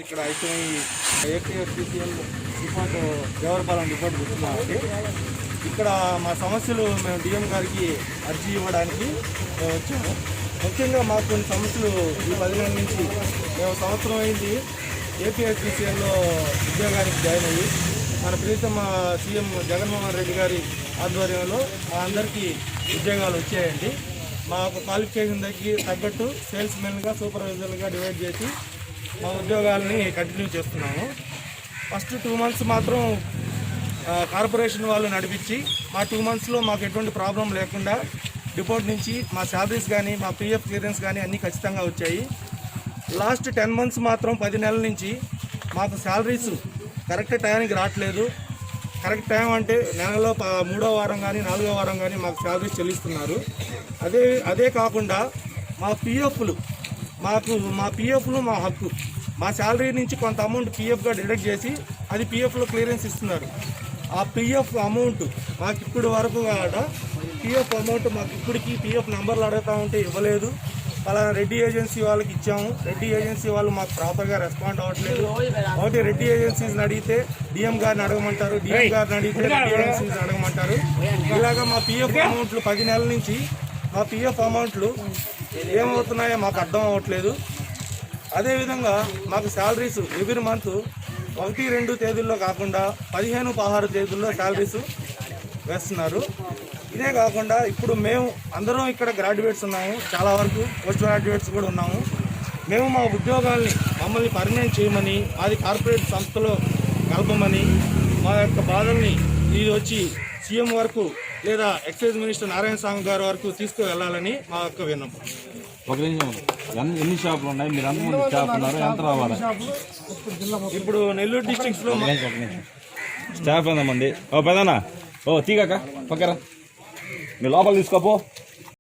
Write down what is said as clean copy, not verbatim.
ఇక్కడ అయితే ఏపీఎస్సీఎల్ depart Devarapalem depart కూర్చున్నామండి. ఇక్కడ మా సమస్యలు మేము డిఎం గారికి అర్జీ ఇవ్వడానికి వచ్చాము. ముఖ్యంగా మాకు కొన్ని సమస్యలు ఈ 10 నెలల నుంచి మేము సంవత్సరం అయింది ఏపీఎస్సీఎల్లో ఉద్యోగానికి జాయిన్ అయ్యి మన ప్రీతమ సీఎం జగన్మోహన్ రెడ్డి గారి ఆధ్వర్యంలో మా అందరికీ ఉద్యోగాలు వచ్చాయండి. మాకు క్వాలిఫికేషన్ తగ్గట్టు సేల్స్ మెన్గా సూపర్వైజర్లుగా డివైడ్ చేసి మా ఉద్యోగాలని కంటిన్యూ చేస్తున్నాము. ఫస్ట్ 2 months మాత్రం కార్పొరేషన్ వాళ్ళు నడిపించి మా 2 monthsలో మాకు ఎటువంటి ప్రాబ్లం లేకుండా డిపోర్ట్ నుంచి మా శాలరీస్ కానీ మా పిఎఫ్ క్లియరెన్స్ కానీ అన్నీ ఖచ్చితంగా వచ్చాయి. లాస్ట్ 10 months మాత్రం 10 నెలల నుంచి మాకు శాలరీస్ కరెక్ట్ టైంకి రావట్లేదు. కరెక్ట్ టైం అంటే నెలలో 3వ వారం కానీ 4వ వారం కానీ మాకు శాలరీస్ చెల్లిస్తున్నారు. అదే కాకుండా మా పిఎఫ్లు మా పిఎఫ్లు మా హక్కు, మా శాలరీ నుంచి కొంత అమౌంట్ పిఎఫ్గా డిడక్ట్ చేసి అది పిఎఫ్లో క్లియరెన్స్ ఇస్తున్నారు. ఆ పిఎఫ్ అమౌంట్ మాకు ఇప్పుడు వరకు పిఎఫ్ అమౌంట్ మాకు ఇప్పటికీ పిఎఫ్ నెంబర్లు అడుగుతూ ఉంటే ఇవ్వలేదు. అలా రెడ్డి ఏజెన్సీ వాళ్ళకి ఇచ్చాము. రెడ్డి ఏజెన్సీ వాళ్ళు మాకు ప్రాపర్గా రెస్పాండ్ అవ్వట్లేదు. ఒకటి రెడ్డి ఏజెన్సీస్ని అడిగితే డిఎం గారిని అడగమంటారు, డిఎం గారిని అడిగితే రెడ్డి ఏజెన్సీస్ని అడగమంటారు. ఇలాగా మా పిఎఫ్ అమౌంట్లు 10 నెలల నుంచి మా పిఎఫ్ అమౌంట్లు ఏమవుతున్నాయో మాకు అర్థం అవ్వట్లేదు. అదేవిధంగా మాకు శాలరీస్ ఎవ్రీ మంత్ 1-2 తేదీల్లో కాకుండా 15-16 తేదీల్లో శాలరీస్ వేస్తున్నారు. ఇదే కాకుండా ఇప్పుడు మేము అందరం ఇక్కడ గ్రాడ్యుయేట్స్ ఉన్నాము, చాలా వరకు పోస్ట్ గ్రాడ్యుయేట్స్ కూడా ఉన్నాము. మేము మా ఉద్యోగాల్ని మమ్మల్ని పర్మనెంట్ చేయమని, అది కార్పొరేట్ సంస్థలో కలపమని, మా యొక్క బాధల్ని ఇది వచ్చి సీఎం వరకు లేదా ఎక్సైజ్ మినిస్టర్ నారాయణ స్వామి గారి వరకు తీసుకువెళ్ళాలని మా యొక్క విన్నపం. ఒక నిమిషం, ఎన్ని షాపులు ఉన్నాయి? మీరు ఎంతమంది స్టాఫ్ ఉన్నారు? ఎంత రావాలి? ఇప్పుడు నెల్లూరు డిస్ట్రిక్ట్స్లో స్టాఫ్ ఎంతమంది? ఓ పెదనా, ఓ తీగాక పక్కరా, మీ లోపల తీసుకోపో.